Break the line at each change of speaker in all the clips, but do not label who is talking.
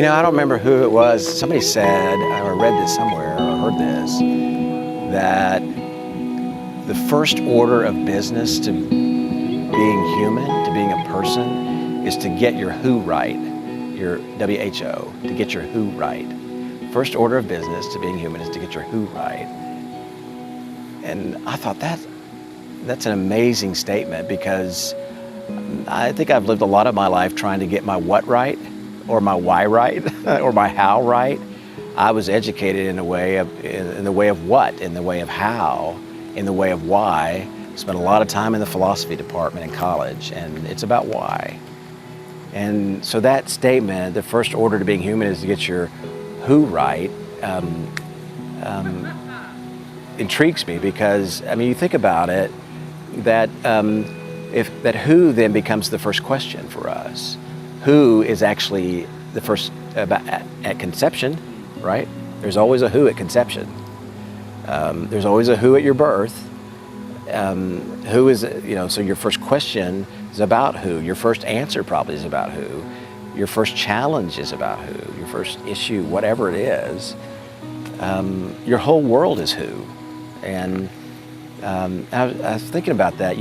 I don't remember who it was. Somebody said, or read this somewhere, or heard this, that the first order of business to being human, to being a person, is to get your who right, your WHO, to get your who right. First order of business to being human is to get your who right. And I thought that's an amazing statement, because I think I've lived a lot of my life trying to get my what right, or my why right, or my how right. I was educated in the way of what, in the way of how, in the way of why. Spent a lot of time in the philosophy department in college, and it's about why. And so that statement, the first order to being human is to get your who right, intrigues me, because you think about it, that that who then becomes the first question for us. Who is actually the first at conception, right? There's always a who at conception. There's always a who at your birth. Who is, so your first question is about who. Your first answer probably is about who. Your first challenge is about who. Your first issue, whatever it is, your whole world is who. And I was thinking about that.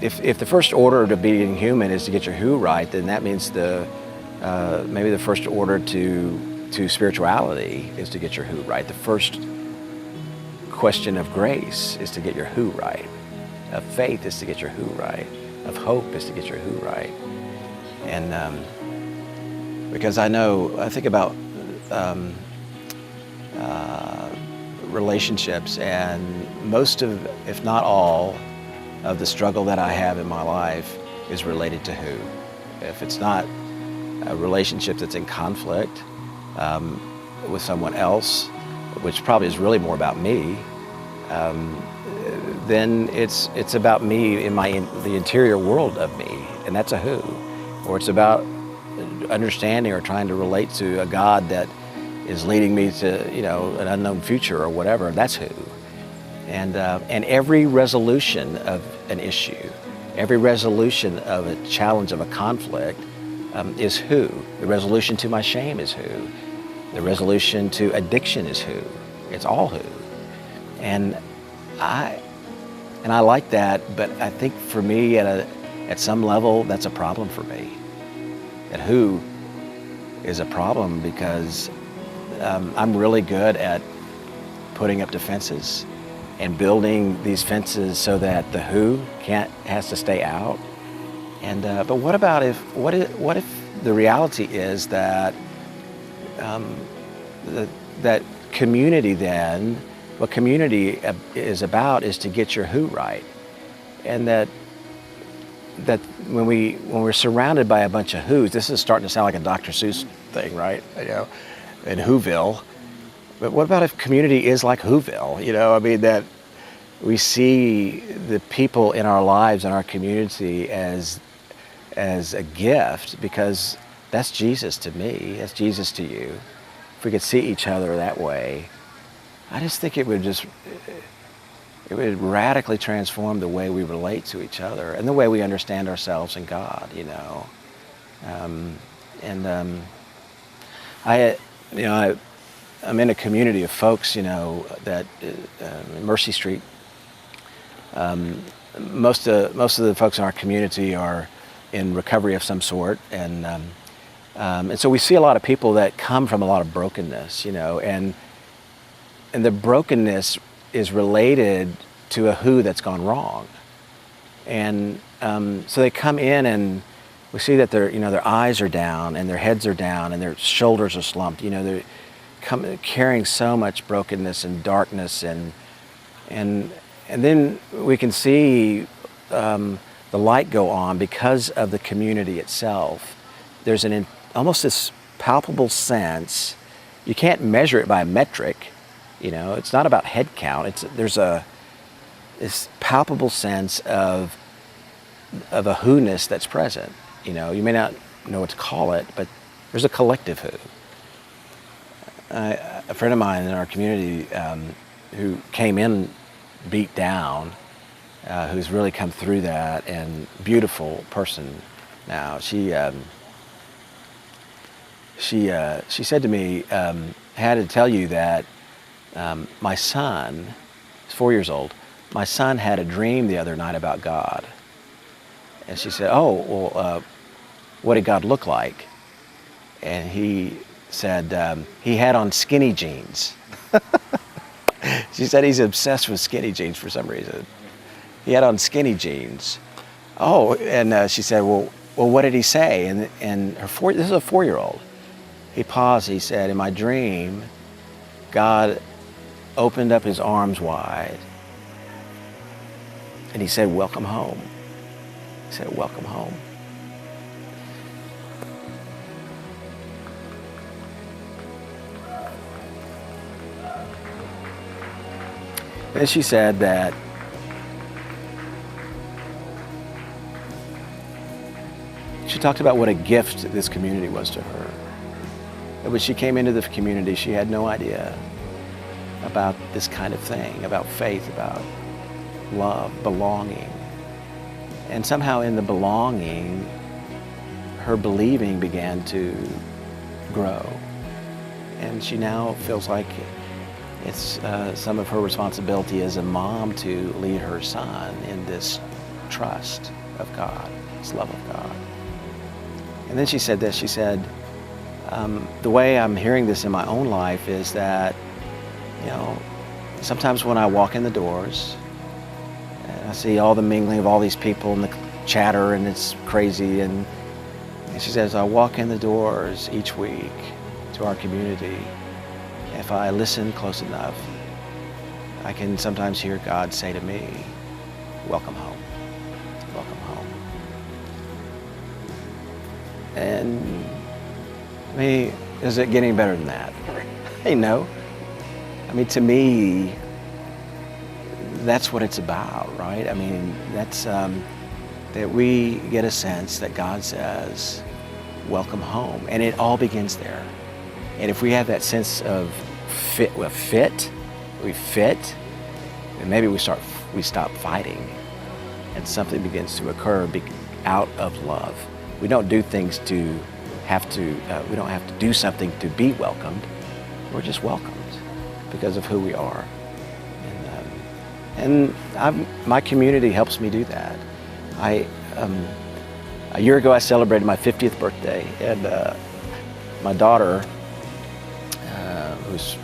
If the first order to being human is to get your who right, then that means maybe the first order to spirituality is to get your who right. The first question of grace is to get your who right. Of faith is to get your who right. Of hope is to get your who right. And because I think about relationships, and most of, if not all, of the struggle that I have in my life is related to who. If it's not a relationship that's in conflict with someone else, which probably is really more about me, then it's about me in the interior world of me, and that's a who. Or it's about understanding or trying to relate to a God that is leading me to an unknown future or whatever. That's who. And every resolution of an issue, every resolution of a challenge, of a conflict, is who. The resolution to my shame is who. The resolution to addiction is who. It's all who. And I like that, but I think for me at some level that's a problem for me. That who is a problem, because I'm really good at putting up defenses and building these fences so that the who has to stay out. And but what if the reality is that that community then, what community is about is to get your who right, and that when we're surrounded by a bunch of who's, this is starting to sound like a Dr. Seuss thing, right? In Whoville. But what about if community is like Whoville? That we see the people in our lives, in our community, as a gift, because that's Jesus to me, that's Jesus to you. If we could see each other that way, I just think it would radically transform the way we relate to each other and the way we understand ourselves and God, I'm in a community of folks, that Mercy Street. Most of the folks in our community are in recovery of some sort, and so we see a lot of people that come from a lot of brokenness, and the brokenness is related to a who that's gone wrong, and so they come in and we see that their eyes are down and their heads are down and their shoulders are slumped. They're carrying so much brokenness and darkness, and then we can see the light go on because of the community itself. There's almost this palpable sense. You can't measure it by a metric. It's not about head count. There's this palpable sense of a who-ness that's present. You may not know what to call it, but there's a collective who. A friend of mine in our community who came in beat down, who's really come through that, and beautiful person, Now, she said to me, I had to tell you that my son, he's 4 years old, my son had a dream the other night about God. And she said, oh, well, what did God look like? And he said, he had on skinny jeans. She said he's obsessed with skinny jeans for some reason. He had on skinny jeans. Oh, and she said, well, what did he say? And this is a 4-year-old. He paused, he said, in my dream, God opened up his arms wide and he said, welcome home. He said, welcome home. And she said that she talked about what a gift this community was to her. That when she came into the community, she had no idea about this kind of thing, about faith, about love, belonging. And somehow in the belonging, her believing began to grow. And she now feels like it's some of her responsibility as a mom to lead her son in this trust of God, this love of God. And then she said this, she said, the way I'm hearing this in my own life is that, you know, sometimes when I walk in the doors, and I see all the mingling of all these people and the chatter and it's crazy, and she says, I walk in the doors each week to our community. If I listen close enough, I can sometimes hear God say to me, welcome home, welcome home. And I mean, is it getting better than that? Hey, no. I mean, to me, that's what it's about, right? I mean, that's that we get a sense that God says, welcome home. And it all begins there. And if we have that sense of we fit, and maybe we stop fighting, and something begins to occur out of love. We don't do things to have to. We don't have to do something to be welcomed. We're just welcomed because of who we are. And my community helps me do that. A year ago, I celebrated my 50th birthday, and my daughter, who's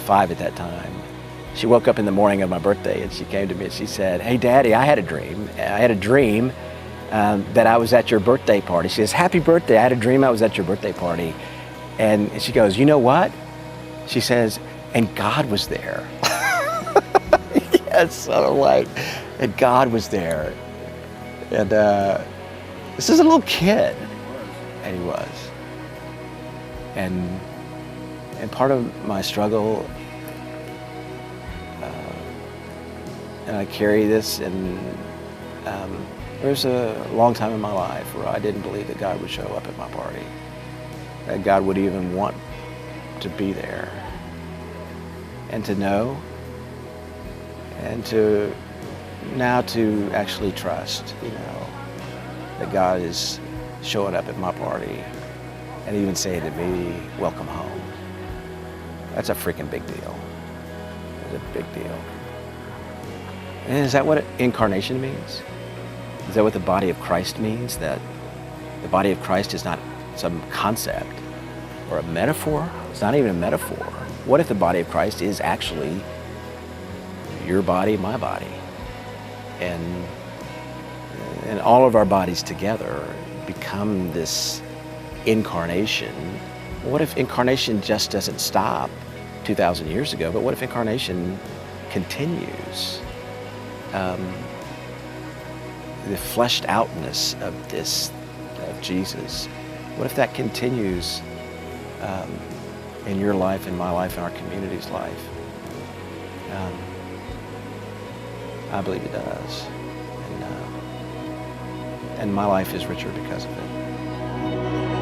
5 at that time, she woke up in the morning of my birthday and she came to me and she said, hey, Daddy, I had a dream. I had a dream that I was at your birthday party. She says, happy birthday. I had a dream I was at your birthday party. And she goes, you know what? She says, and God was there. Yes, so I'm like, and God was there. And this is a little kid. And he was. And part of my struggle, and I carry this, and there's a long time in my life where I didn't believe that God would show up at my party, that God would even want to be there, and to know, and to now to actually trust, you know, that God is showing up at my party and even saying to me, welcome home. That's a freaking big deal. It's a big deal. And is that what incarnation means? Is that what the body of Christ means? That the body of Christ is not some concept or a metaphor? It's not even a metaphor. What if the body of Christ is actually your body, my body? And all of our bodies together become this incarnation. What if incarnation just doesn't stop 2,000 years ago, but what if incarnation continues? The fleshed outness of Jesus, what if that continues in your life, in my life, in our community's life? I believe it does. And my life is richer because of it.